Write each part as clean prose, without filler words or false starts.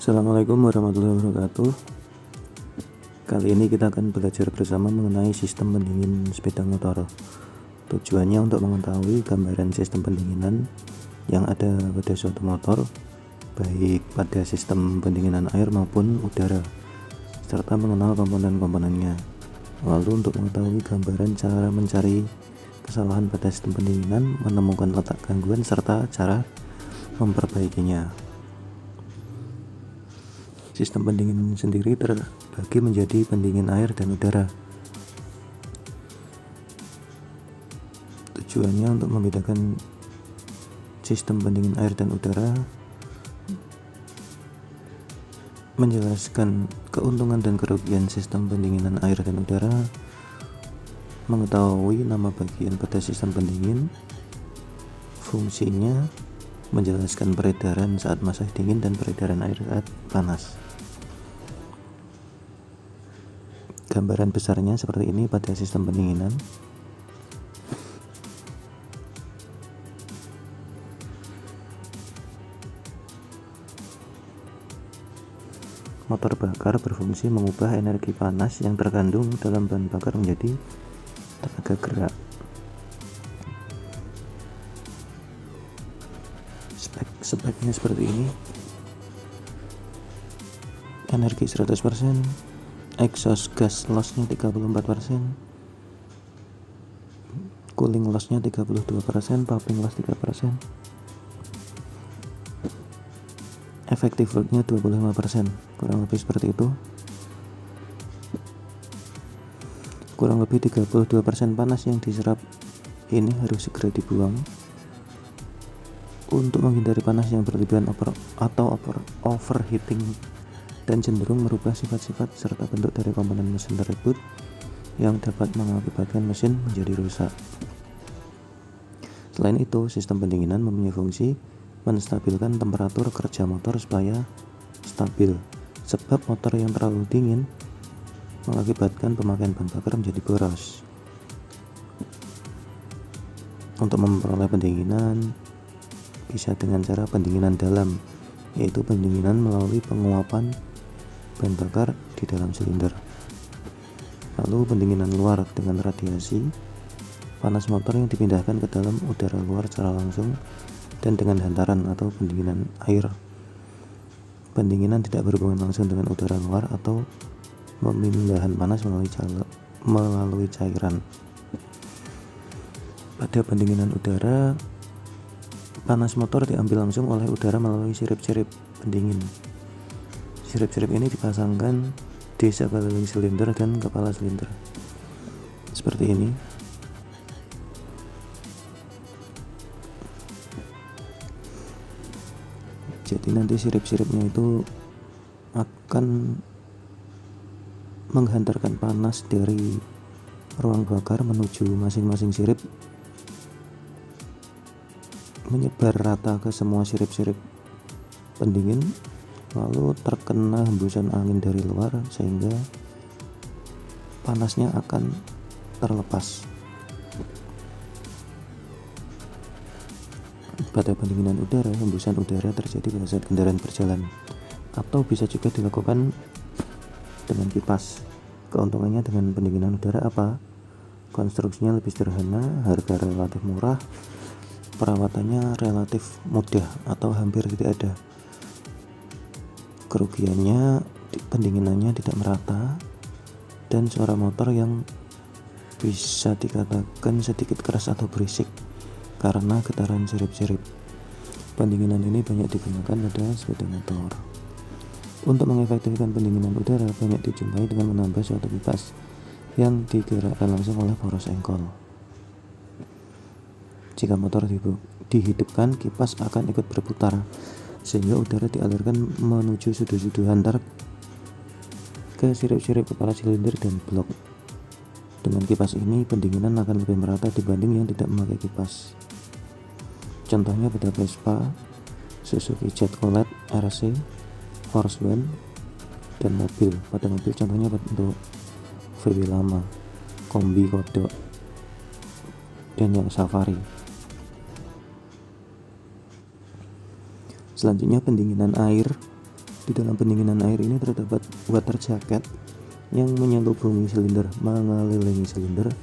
Assalamualaikum warahmatullahi wabarakatuh. Kali ini kita akan belajar bersama mengenai sistem pendingin sepeda motor. Tujuannya untuk mengetahui gambaran sistem pendinginan yang ada pada suatu motor, baik pada sistem pendinginan air maupun udara, serta mengenal komponen-komponennya. Lalu untuk mengetahui gambaran cara mencari kesalahan pada sistem pendinginan, menemukan letak gangguan, serta cara memperbaikinya. Sistem pendingin sendiri terbagi menjadi pendingin air dan udara. Tujuannya untuk membedakan sistem pendingin air dan udara, menjelaskan keuntungan dan kerugian sistem pendinginan air dan udara, mengetahui nama bagian pada sistem pendingin, fungsinya, menjelaskan peredaran saat masa dingin dan peredaran air saat panas. Gambaran besarnya seperti ini pada sistem pendinginan. Motor bakar berfungsi mengubah energi panas yang terkandung dalam bahan bakar menjadi tenaga gerak. Speknya seperti ini. Energi 100%, exhaust gas loss-nya 34%, cooling loss-nya 32%, pumping loss 3%, effective work-nya 25%. Kurang lebih seperti itu. Kurang lebih 32% panas yang diserap ini harus segera dibuang untuk menghindari panas yang berlebihan atau overheating dan cenderung merubah sifat-sifat serta bentuk dari komponen mesin tersebut yang dapat mengakibatkan mesin menjadi rusak. Selain itu, sistem pendinginan mempunyai fungsi menstabilkan temperatur kerja motor supaya stabil, sebab motor yang terlalu dingin mengakibatkan pemakaian bahan bakar menjadi boros. Untuk memperoleh pendinginan bisa dengan cara pendinginan dalam, yaitu pendinginan melalui penguapan bahan bakar di dalam silinder. Lalu pendinginan luar dengan radiasi panas motor yang dipindahkan ke dalam udara luar secara langsung dan dengan hantaran atau pendinginan air. Pendinginan tidak berhubungan langsung dengan udara luar atau pemindahan panas melalui cairan. Pada pendinginan udara, panas motor diambil langsung oleh udara melalui sirip-sirip pendingin. Sirip-sirip ini dipasangkan di sekeliling silinder dan kepala silinder seperti ini. Jadi nanti sirip-siripnya itu akan menghantarkan panas dari ruang bakar menuju masing-masing sirip, menyebar rata ke semua sirip-sirip pendingin, lalu terkena hembusan angin dari luar sehingga panasnya akan terlepas. Pada pendinginan udara, hembusan udara terjadi pada saat kendaraan berjalan, atau bisa juga dilakukan dengan kipas. Keuntungannya dengan pendinginan udara apa? Konstruksinya lebih sederhana, harga relatif murah, perawatannya relatif mudah atau hampir tidak ada. Kerugiannya pendinginannya tidak merata dan suara motor yang bisa dikatakan sedikit keras atau berisik karena getaran sirip-sirip. Pendinginan ini banyak digunakan pada sepeda motor. Untuk mengefektifkan pendinginan udara banyak dijumpai dengan menambah suatu kipas yang digerakkan langsung oleh poros engkol. Jika motor dihidupkan, kipas akan ikut berputar sehingga udara dialirkan menuju sudut-sudut hantar ke sirip-sirip kepala silinder dan blok. Dengan kipas ini, pendinginan akan lebih merata dibanding yang tidak memakai kipas. Contohnya pada Vespa, Suzuki Jet Cooled RC, Force One, dan mobil. Pada mobil contohnya untuk VW lama, Kombi Kodok, dan yang Safari. Selanjutnya pendinginan air Di dalam pendinginan air ini terdapat water jacket yang menyelubungi silinder, mengelilingi silinder,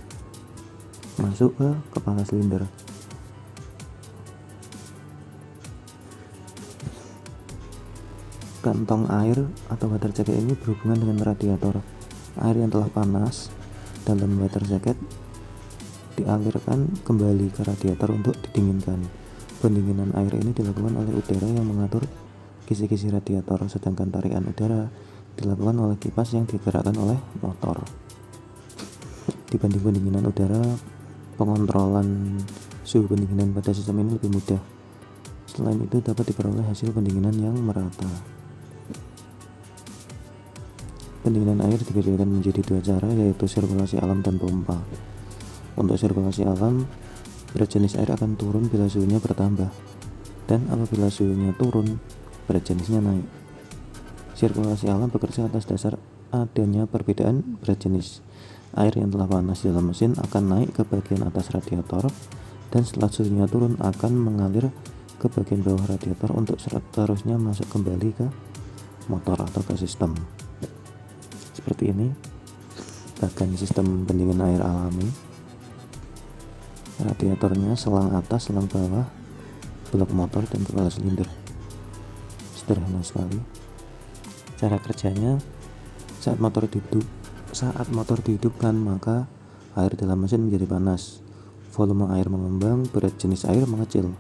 masuk ke kepala silinder. Kantong air atau water jacket ini berhubungan dengan radiator. Air yang telah panas dalam water jacket dialirkan kembali ke radiator untuk didinginkan. Pendinginan air ini dilakukan oleh udara yang mengatur kisi-kisi radiator, sedangkan tarikan udara dilakukan oleh kipas yang digerakkan oleh motor. Dibanding pendinginan udara, pengontrolan suhu pendinginan pada sistem ini lebih mudah. Selain itu dapat diperoleh hasil pendinginan yang merata. Pendinginan air dikecilkan menjadi dua cara, yaitu sirkulasi alam dan pompa. Untuk sirkulasi alam, berat jenis air akan turun bila suhunya bertambah, dan apabila suhunya turun, berat jenisnya naik. Sirkulasi alam bekerja atas dasar adanya perbedaan berat jenis. Air yang telah panas di dalam mesin akan naik ke bagian atas radiator, dan setelah suhunya turun akan mengalir ke bagian bawah radiator untuk seterusnya masuk kembali ke motor atau ke sistem. Seperti ini bahkan sistem pendingin air alami. Radiatornya selang atas, selang bawah, blok motor, dan kepala silinder. Sederhana sekali. Cara kerjanya, saat motor dihidupkan, maka air dalam mesin menjadi panas, volume air mengembang, berat jenis air mengecil.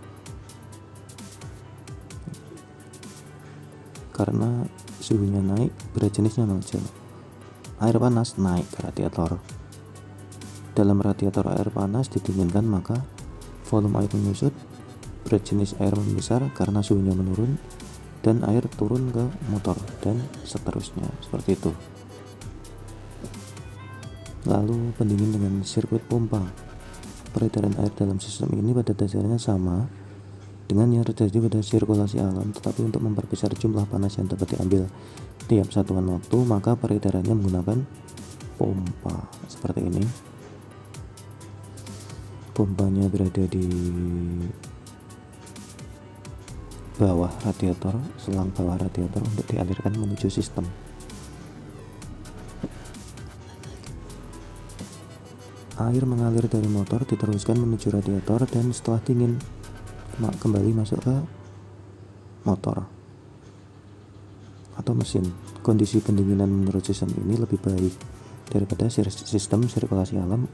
Karena suhunya naik, berat jenisnya mengecil. Air panas naik ke radiator. Dalam radiator air panas didinginkan, maka volume air menyusut, berat jenis air membesar karena suhunya menurun, dan air turun ke motor, dan seterusnya, seperti itu. Lalu pendingin dengan sirkuit pompa. Peredaran air dalam sistem ini pada dasarnya sama dengan yang terjadi pada sirkulasi alam, tetapi untuk memperbesar jumlah panas yang dapat diambil tiap satuan waktu, maka peredarannya menggunakan pompa seperti ini. Pompanya berada di bawah radiator, selang bawah radiator untuk dialirkan menuju sistem. Air mengalir dari motor diteruskan menuju radiator, dan setelah dingin kembali masuk ke motor atau mesin. Kondisi pendinginan menurut sistem ini lebih baik daripada sistem sirkulasi alam.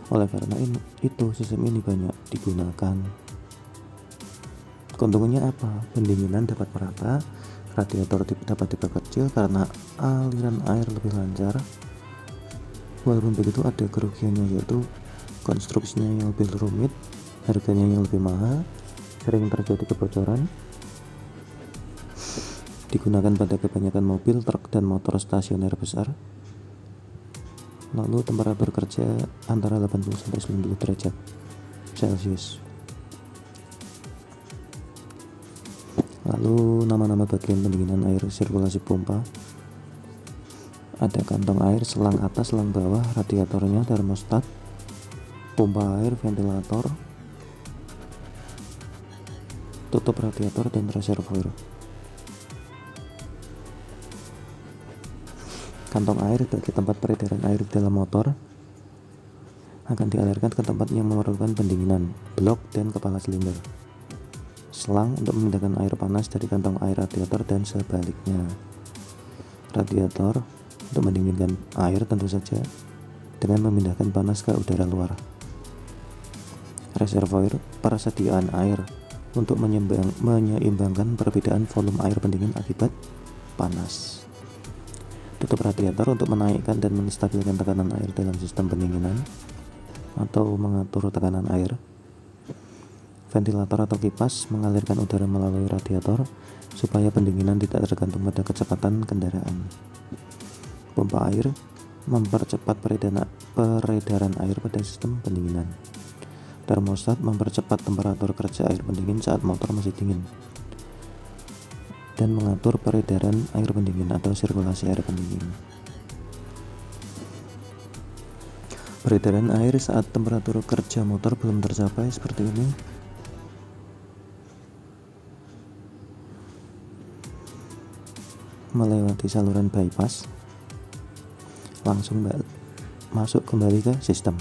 Oleh karena itu sistem ini banyak digunakan. Keuntungannya apa? Pendinginan dapat merata, radiator dapat diperkecil karena aliran air lebih lancar. Walaupun begitu ada kerugiannya, yaitu konstruksinya yang lebih rumit, harganya yang lebih mahal, sering terjadi kebocoran, digunakan pada kebanyakan mobil, truk, dan motor stasioner besar. Lalu temperatur kerja antara 80-90 derajat Celcius. Lalu nama-nama bagian pendinginan air sirkulasi pompa. Ada kantong air, selang atas, selang bawah, radiatornya, termostat, pompa air, ventilator, tutup radiator, dan reservoir. Kantong air bagi tempat peredaran air dalam motor akan dialirkan ke tempat yang memerlukan pendinginan, blok, dan kepala silinder. Selang untuk memindahkan air panas dari kantong air radiator dan sebaliknya. Radiator untuk mendinginkan air tentu saja dengan memindahkan panas ke udara luar. Reservoir persediaan air untuk menyeimbangkan perbedaan volume air pendingin akibat panas. Tutup radiator untuk menaikkan dan menstabilkan tekanan air dalam sistem pendinginan atau mengatur tekanan air. Ventilator atau kipas mengalirkan udara melalui radiator supaya pendinginan tidak tergantung pada kecepatan kendaraan. Pompa air mempercepat peredaran air pada sistem pendinginan. Termostat mempercepat temperatur kerja air pendingin saat motor masih dingin, dan mengatur peredaran air pendingin atau sirkulasi air pendingin. Peredaran air saat temperatur kerja motor belum tercapai seperti ini. melewati saluran bypass langsung masuk kembali ke sistem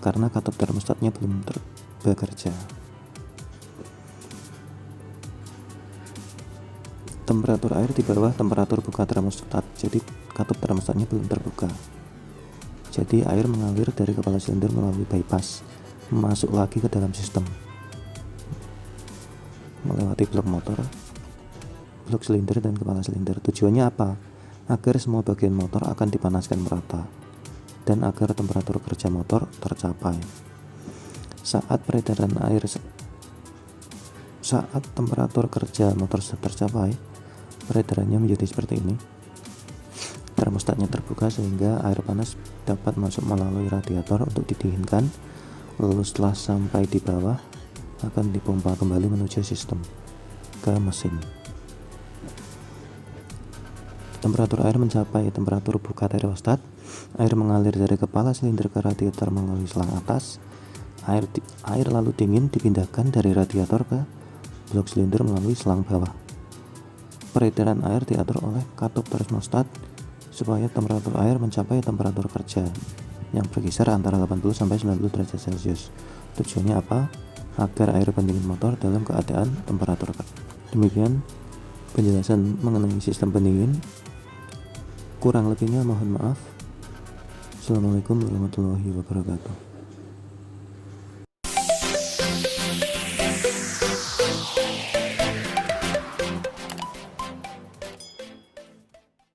karena katup termostatnya belum bekerja. Temperatur air di bawah temperatur buka termostat, jadi katup termostatnya belum terbuka. Jadi air mengalir dari kepala silinder melalui bypass masuk lagi ke dalam sistem melewati blok motor, blok silinder, dan kepala silinder. Tujuannya apa? Agar semua bagian motor akan dipanaskan merata dan agar temperatur kerja motor tercapai. Saat temperatur kerja motor tercapai, peredarannya menjadi seperti ini. Termostatnya terbuka sehingga air panas dapat masuk melalui radiator untuk didinginkan. Lalu setelah sampai di bawah akan dipompa kembali menuju sistem ke mesin. Temperatur air mencapai temperatur buka termostat. Air mengalir dari kepala silinder ke radiator melalui selang atas. Air lalu dingin dipindahkan dari radiator ke blok silinder melalui selang bawah. Peredaran air diatur oleh katup termostat supaya temperatur air mencapai temperatur kerja yang berkisar antara 80 sampai 90 derajat Celcius. Tujuannya apa? Agar air pendingin motor dalam keadaan temperatur kerja. Demikian penjelasan mengenai sistem pendingin. Kurang lebihnya mohon maaf. Assalamualaikum warahmatullahi wabarakatuh.